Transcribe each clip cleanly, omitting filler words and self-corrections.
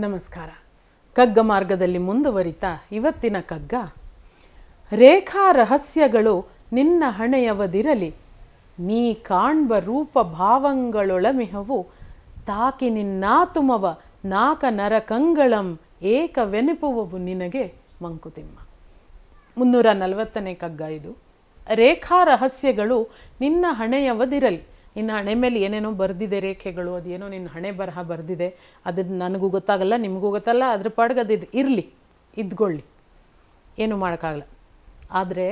ನಮಸ್ಕಾರ. ಕಗ್ಗ ಮಾರ್ಗದಲ್ಲಿ ಮುಂದುವರಿತಾ ಇವತ್ತಿನ ಕಗ್ಗ, ರೇಖಾ ರಹಸ್ಯಗಳು ನಿನ್ನ ಹಣೆಯವದಿರಲಿ, ನೀ ಕಾಣ್ಬ ರೂಪ ಭಾವಂಗಳೊಳಮಿಹವು, ತಾಕಿ ನಿನ್ನಾತುಮವ ನಾಕ ನರಕಂಗಳಂ ಏಕವೆನಿಪುವವು ನಿನಗೆ ಮಂಕುತಿಮ್ಮ. 340ನೇ ಕಗ್ಗ ಇದು. ರೇಖಾ ರಹಸ್ಯಗಳು ನಿನ್ನ ಹಣೆಯವದಿರಲಿ. ನಿನ್ನ ಹಣೆ ಮೇಲೆ ಏನೇನೋ ಬರೆದಿದೆ ರೇಖೆಗಳು, ಅದೇನೋ ನಿನ್ನ ಹಣೆ ಬರಹ ಬರೆದಿದೆ, ಅದು ನನಗೂ ಗೊತ್ತಾಗಲ್ಲ, ನಿಮಗೂ ಗೊತ್ತಲ್ಲ, ಅದ್ರ ಪಾಡ್ಗೆ ಅದು ಇರಲಿ, ಇದ್ಕೊಳ್ಳಿ, ಏನು ಮಾಡೋಕ್ಕಾಗಲ್ಲ. ಆದರೆ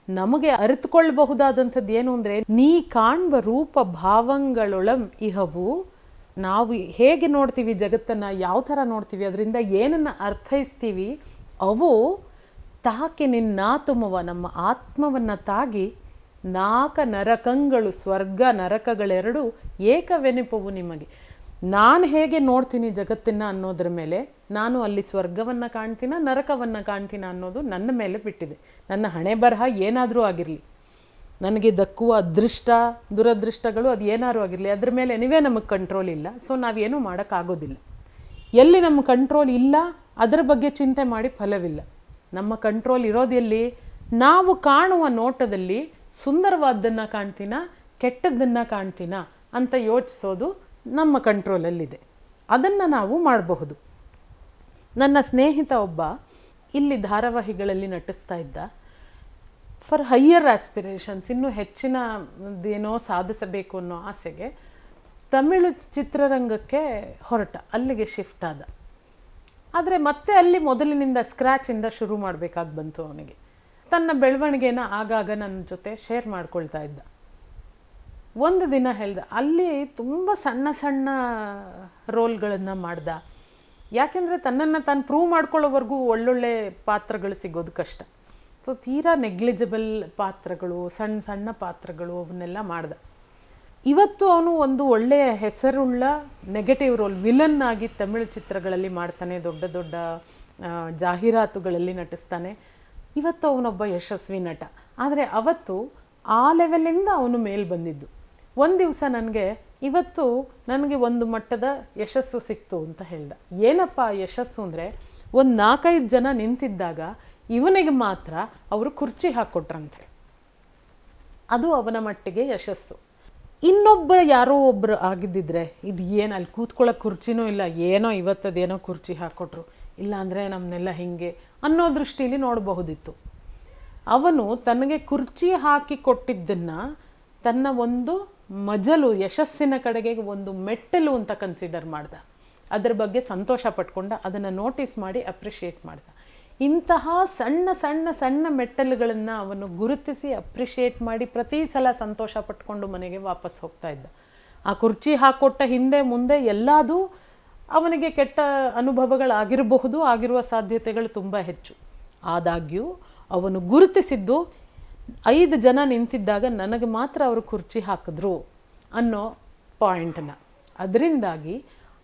ನಮಗೆ ಅರಿತುಕೊಳ್ಳಬಹುದಾದಂಥದ್ದು ಏನು ಅಂದರೆ, ನೀ ಕಾಣ್ಬ ರೂಪ ಭಾವಂಗಳೊಳಂ ಇಹವು, ನಾವು ಹೇಗೆ ನೋಡ್ತೀವಿ ಜಗತ್ತನ್ನು, ಯಾವ ಥರ ನೋಡ್ತೀವಿ, ಅದರಿಂದ ಏನನ್ನು ಅರ್ಥೈಸ್ತೀವಿ, ಅವು ತಾಕಿ ನಿನ್ನಾತುಮವ, ನಮ್ಮ ಆತ್ಮವನ್ನು ತಾಗಿ, ನಾಕ ನರಕಂಗಳು, ಸ್ವರ್ಗ ನರಕಗಳೆರಡು ಏಕವೆನಿಪುವು ನಿಮಗೆ. ನಾನು ಹೇಗೆ ನೋಡ್ತೀನಿ ಜಗತ್ತನ್ನು ಅನ್ನೋದ್ರ ಮೇಲೆ ನಾನು ಅಲ್ಲಿ ಸ್ವರ್ಗವನ್ನು ಕಾಣ್ತೀನ ನರಕವನ್ನು ಕಾಣ್ತೀನ ಅನ್ನೋದು ನನ್ನ ಮೇಲೆ ಬಿಟ್ಟಿದೆ. ನನ್ನ ಹಣೆ ಬರಹ ಏನಾದರೂ ಆಗಿರಲಿ, ನನಗೆ ದಕ್ಕುವ ಅದೃಷ್ಟ ದುರದೃಷ್ಟಗಳು ಅದು ಏನಾದರೂ ಆಗಿರಲಿ, ಅದ್ರ ಮೇಲೆ ನೀವೇ ನಮಗೆ ಕಂಟ್ರೋಲ್ ಇಲ್ಲ. ಸೊ ನಾವೇನೂ ಮಾಡೋಕ್ಕಾಗೋದಿಲ್ಲ. ಎಲ್ಲಿ ನಮ್ಮ ಕಂಟ್ರೋಲ್ ಇಲ್ಲ ಅದರ ಬಗ್ಗೆ ಚಿಂತೆ ಮಾಡಿ ಫಲವಿಲ್ಲ. ನಮ್ಮ ಕಂಟ್ರೋಲ್ ಇರೋದು ಎಲ್ಲಿ? ನಾವು ಕಾಣುವ ನೋಟದಲ್ಲಿ ಸುಂದರವಾದ್ದನ್ನು ಕಾಣ್ತೀನ ಕೆಟ್ಟದ್ದನ್ನು ಕಾಣ್ತೀನ ಅಂತ ಯೋಚಿಸೋದು ನಮ್ಮ ಕಂಟ್ರೋಲಲ್ಲಿದೆ. ಅದನ್ನು ನಾವು ಮಾಡಬಹುದು. ನನ್ನ ಸ್ನೇಹಿತ ಒಬ್ಬ ಇಲ್ಲಿ ಧಾರಾವಾಹಿಗಳಲ್ಲಿ ನಟಿಸ್ತಾ ಇದ್ದ. ಫಾರ್ ಹೈಯರ್ ಆಸ್ಪಿರೇಷನ್ಸ್, ಇನ್ನೂ ಹೆಚ್ಚಿನದೇನೋ ಸಾಧಿಸಬೇಕು ಅನ್ನೋ ಆಸೆಗೆ ತಮಿಳು ಚಿತ್ರರಂಗಕ್ಕೆ ಹೊರಟ, ಅಲ್ಲಿಗೆ ಶಿಫ್ಟ್ ಆದ. ಆದರೆ ಮತ್ತೆ ಅಲ್ಲಿ ಮೊದಲಿನಿಂದ ಸ್ಕ್ರ್ಯಾಚಿಂದ ಶುರು ಮಾಡಬೇಕಾಗಿ ಬಂತು ಅವನಿಗೆ. ತನ್ನ ಬೆಳವಣಿಗೆನ ಆಗಾಗ ನನ್ನ ಜೊತೆ ಶೇರ್ ಮಾಡ್ಕೊಳ್ತಾ ಇದ್ದ. ಒಂದು ದಿನ ಹೇಳ್ದ, ಅಲ್ಲಿ ತುಂಬ ಸಣ್ಣ ಸಣ್ಣ ರೋಲ್ಗಳನ್ನು ಮಾಡ್ದ. ಯಾಕೆಂದರೆ ತನ್ನನ್ನು ತಾನು ಪ್ರೂವ್ ಮಾಡ್ಕೊಳ್ಳೋವರೆಗೂ ಒಳ್ಳೊಳ್ಳೆ ಪಾತ್ರಗಳು ಸಿಗೋದು ಕಷ್ಟ. ಸೊ ತೀರಾ ನೆಗ್ಲಿಜಿಬಲ್ ಪಾತ್ರಗಳು, ಸಣ್ಣ ಸಣ್ಣ ಪಾತ್ರಗಳು, ಅವನ್ನೆಲ್ಲ ಮಾಡ್ದ. ಇವತ್ತು ಅವನು ಒಂದು ಒಳ್ಳೆಯ ಹೆಸರುಳ್ಳ ನೆಗೆಟಿವ್ ರೋಲ್, ವಿಲನ್ ಆಗಿ ತಮಿಳು ಚಿತ್ರಗಳಲ್ಲಿ ಮಾಡ್ತಾನೆ, ದೊಡ್ಡ ದೊಡ್ಡ ಜಾಹೀರಾತುಗಳಲ್ಲಿ ನಟಿಸ್ತಾನೆ. ಇವತ್ತು ಅವನೊಬ್ಬ ಯಶಸ್ವಿ ನಟ. ಆದರೆ ಅವತ್ತು ಆ ಲೆವೆಲಿಂದ ಅವನು ಮೇಲೆ ಬಂದಿದ್ದು. ಒಂದು ದಿವಸ ಇವತ್ತು ನನಗೆ ಒಂದು ಮಟ್ಟದ ಯಶಸ್ಸು ಸಿಕ್ತು ಅಂತ ಹೇಳ್ದ. ಏನಪ್ಪ ಯಶಸ್ಸು ಅಂದರೆ, ಒಂದು 4-5 ಜನ ನಿಂತಿದ್ದಾಗ ಇವನಿಗೆ ಮಾತ್ರ ಅವರು ಕುರ್ಚಿ ಹಾಕ್ಕೊಟ್ರಂತೆ. ಅದು ಅವನ ಮಟ್ಟಿಗೆ ಯಶಸ್ಸು. ಇನ್ನೊಬ್ಬರು ಯಾರೋ ಒಬ್ಬರು ಆಗಿದ್ದಿದ್ರೆ, ಇದು ಏನು ಅಲ್ಲಿ ಕೂತ್ಕೊಳ್ಳೋಕೆ ಕುರ್ಚಿನೂ ಇಲ್ಲ, ಏನೋ ಇವತ್ತದೇನೋ ಕುರ್ಚಿ ಹಾಕ್ಕೊಟ್ರು, ಇಲ್ಲಾಂದರೆ ನಮ್ಮನ್ನೆಲ್ಲ ಹಿಂಗೆ ಅನ್ನೋ ದೃಷ್ಟಿಲಿ ನೋಡಬಹುದಿತ್ತು. ಅವನು ತನಗೆ ಕುರ್ಚಿ ಹಾಕಿ ಕೊಟ್ಟಿದ್ದನ್ನು ತನ್ನ ಒಂದು ಮಜಲು, ಯಶಸ್ಸಿನ ಕಡೆಗೆ ಒಂದು ಮೆಟ್ಟಲು ಅಂತ ಕನ್ಸಿಡರ್ ಮಾಡ್ದ. ಅದರ ಬಗ್ಗೆ ಸಂತೋಷ ಪಟ್ಕೊಂಡ, ಅದನ್ನು ನೋಟಿಸ್ ಮಾಡಿ ಅಪ್ರಿಷಿಯೇಟ್ ಮಾಡ್ದ. ಇಂತಹ ಸಣ್ಣ ಸಣ್ಣ ಸಣ್ಣ ಮೆಟ್ಟಲುಗಳನ್ನು ಅವನು ಗುರುತಿಸಿ ಅಪ್ರಿಷಿಯೇಟ್ ಮಾಡಿ ಪ್ರತಿ ಸಲ ಸಂತೋಷ ಪಟ್ಕೊಂಡು ಮನೆಗೆ ವಾಪಸ್ ಹೋಗ್ತಾ ಇದ್ದ. ಆ ಕುರ್ಚಿ ಹಾಕ್ಕೊಟ್ಟ ಹಿಂದೆ ಮುಂದೆ ಎಲ್ಲದೂ ಅವನಿಗೆ ಕೆಟ್ಟ ಅನುಭವಗಳಾಗಿರಬಹುದು, ಆಗಿರುವ ಸಾಧ್ಯತೆಗಳು ತುಂಬ ಹೆಚ್ಚು. ಆದಾಗ್ಯೂ ಅವನು ಗುರುತಿಸಿದ್ದು 5 ಜನ ನಿಂತಿದ್ದಾಗ ನನಗೆ ಮಾತ್ರ ಅವರು ಕುರ್ಚಿ ಹಾಕಿದ್ರು ಅನ್ನೋ ಪಾಯಿಂಟನ್ನು. ಅದರಿಂದಾಗಿ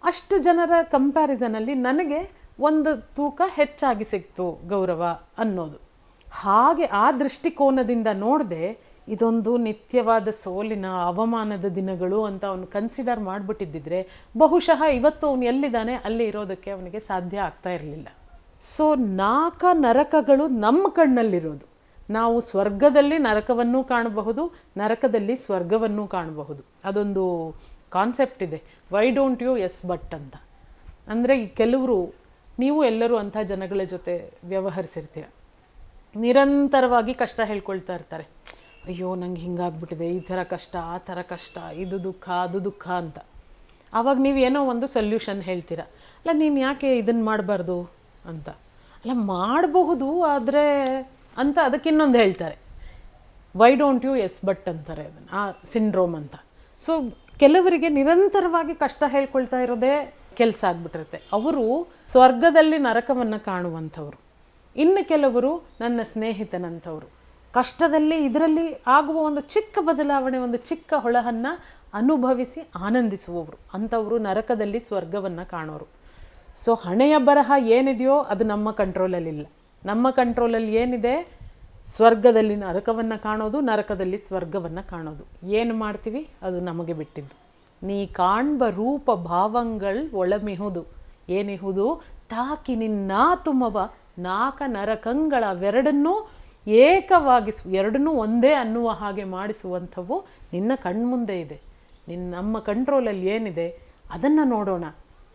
ಅಷ್ಟು ಜನರ ಕಂಪ್ಯಾರಿಸನಲ್ಲಿ ನನಗೆ ಒಂದು ತೂಕ ಹೆಚ್ಚಾಗಿ ಸಿಕ್ತು ಗೌರವ ಅನ್ನೋದು. ಹಾಗೆ ಆ ದೃಷ್ಟಿಕೋನದಿಂದ ನೋಡದೆ ಇದೊಂದು ನಿತ್ಯವಾದ ಸೋಲಿನ ಅವಮಾನದ ದಿನಗಳು ಅಂತ ಅವನು ಕನ್ಸಿಡರ್ ಮಾಡಿಬಿಟ್ಟಿದ್ದಿದ್ರೆ ಬಹುಶಃ ಇವತ್ತು ಅವನು ಎಲ್ಲಿದ್ದಾನೆ ಅಲ್ಲಿ ಇರೋದಕ್ಕೆ ಅವನಿಗೆ ಸಾಧ್ಯ ಆಗ್ತಾ ಇರಲಿಲ್ಲ. ಸೊ 4 ನರಕಗಳು ನಮ್ಮ ಕಣ್ಣಲ್ಲಿರೋದು. ನಾವು ಸ್ವರ್ಗದಲ್ಲಿ ನರಕವನ್ನೂ ಕಾಣಬಹುದು, ನರಕದಲ್ಲಿ ಸ್ವರ್ಗವನ್ನೂ ಕಾಣಬಹುದು. ಅದೊಂದು ಕಾನ್ಸೆಪ್ಟ್ ಇದೆ, why don't you yes but ಅಂತ. ಅಂದರೆ ಈ ಕೆಲವರು, ನೀವು ಎಲ್ಲರೂ ಅಂಥ ಜನಗಳ ಜೊತೆ ವ್ಯವಹರಿಸಿರ್ತೀರ, ನಿರಂತರವಾಗಿ ಕಷ್ಟ ಹೇಳ್ಕೊಳ್ತಾ ಇರ್ತಾರೆ. ಅಯ್ಯೋ ನಂಗೆ ಹಿಂಗಾಗ್ಬಿಟ್ಟಿದೆ, ಈ ಥರ ಕಷ್ಟ, ಆ ಥರ ಕಷ್ಟ, ಇದು ದುಃಖ ಅದು ದುಃಖ ಅಂತ. ಆವಾಗ ನೀವು ಏನೋ ಒಂದು ಸೊಲ್ಯೂಷನ್ ಹೇಳ್ತೀರ. ಅಲ್ಲ ನೀನು ಯಾಕೆ ಇದನ್ನು ಮಾಡಬಾರ್ದು ಅಂತ. ಅಲ್ಲ ಮಾಡಬಹುದು ಆದರೆ ಅಂತ ಅದಕ್ಕೆ ಇನ್ನೊಂದು ಹೇಳ್ತಾರೆ, why don't you yes but ಅಂತಾರೆ ಅದನ್ನು, ಆ ಸಿಂಡ್ರೋಮ್ ಅಂತ. ಸೊ ಕೆಲವರಿಗೆ ನಿರಂತರವಾಗಿ ಕಷ್ಟ ಹೇಳ್ಕೊಳ್ತಾ ಇರೋದೇ ಕೆಲಸ ಆಗ್ಬಿಟ್ಟಿರುತ್ತೆ. ಅವರು ಸ್ವರ್ಗದಲ್ಲಿ ನರಕವನ್ನು ಕಾಣುವಂಥವ್ರು. ಇನ್ನು ಕೆಲವರು ನನ್ನ ಸ್ನೇಹಿತನಂಥವ್ರು ಕಷ್ಟದಲ್ಲಿ ಇದರಲ್ಲಿ ಆಗುವ ಒಂದು ಚಿಕ್ಕ ಬದಲಾವಣೆ, ಒಂದು ಚಿಕ್ಕ ಹೊಳಹನ್ನು ಅನುಭವಿಸಿ ಆನಂದಿಸುವವರು. ಅಂಥವರು ನರಕದಲ್ಲಿ ಸ್ವರ್ಗವನ್ನು ಕಾಣೋರು. ಸೊ ಹಣೆಯ ಬರಹ ಏನಿದೆಯೋ ಅದು ನಮ್ಮ ಕಂಟ್ರೋಲಲ್ಲಿಲ್ಲ. ನಮ್ಮ ಕಂಟ್ರೋಲಲ್ಲಿ ಏನಿದೆ, ಸ್ವರ್ಗದಲ್ಲಿ ನರಕವನ್ನು ಕಾಣೋದು, ನರಕದಲ್ಲಿ ಸ್ವರ್ಗವನ್ನು ಕಾಣೋದು. ಏನು ಮಾಡ್ತೀವಿ ಅದು ನಮಗೆ ಬಿಟ್ಟಿದ್ದು. ನೀ ಕಾಣ್ಬ ರೂಪ ಭಾವಂಗಳು ಒಳಮಿಹುದು ಏನಿಹುದು ತಾಕಿ ನಿನ್ನ ತುಮವ ನಾಕ ನರಕಂಗಳವೆರಡನ್ನೂ ಏಕವಾಗಿಸು, ಎರಡನ್ನೂ ಒಂದೇ ಅನ್ನುವ ಹಾಗೆ ಮಾಡಿಸುವಂಥವು ನಿನ್ನ ಕಣ್ಮುಂದೆ ಇದೆ. ನಮ್ಮ ಕಂಟ್ರೋಲಲ್ಲಿ ಏನಿದೆ ಅದನ್ನು ನೋಡೋಣ.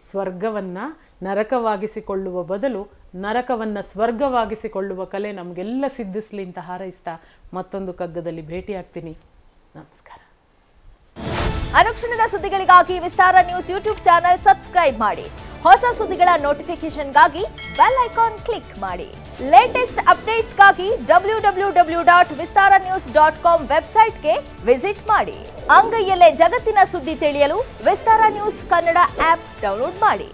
ಸ್ವರ್ಗವನ್ನು ನರಕವಾಗಿಸಿಕೊಳ್ಳುವ ಬದಲು ನರಕವನ್ನು ಸ್ವರ್ಗವಾಗಿಸಿಕೊಳ್ಳುವ ಕಲೆ ನಮಗೆಲ್ಲ ಸಿದ್ಧಿಸಲಿ ಅಂತ ಹಾರೈಸ್ತಾ ಮತ್ತೊಂದು ಕಗ್ಗದಲ್ಲಿ ಭೇಟಿಯಾಗ್ತೀನಿ. ನಮಸ್ಕಾರ. ಅನುಕ್ಷಣದ ಸುದ್ದಿಗಳಿಗಾಗಿ ವಿಸ್ತಾರ ನ್ಯೂಸ್ ಯೂಟ್ಯೂಬ್ ಚಾನೆಲ್ ಸಬ್ಸ್ಕ್ರೈಬ್ ಮಾಡಿ. ಹೊಸ ಸುದ್ದಿಗಳ ನೋಟಿಫಿಕೇಶನ್ಗಾಗಿ ಬೆಲ್ ಐಕಾನ್ ಕ್ಲಿಕ್ ಮಾಡಿ. ಲೇಟೆಸ್ಟ್ ಅಪ್ಡೇಟ್ಸ್ಗಾಗಿ www.vistaranews.com ವೆಬ್ಸೈಟ್ಗೆ ವಿಸಿಟ್ ಮಾಡಿ. ಅಂಗೈಯಲ್ಲೇ ಜಗತ್ತಿನ ಸುದ್ದಿ ತಿಳಿಯಲು ವಿಸ್ತಾರ ನ್ಯೂಸ್ ಕನ್ನಡ ಆಪ್ ಡೌನ್ಲೋಡ್ ಮಾಡಿ.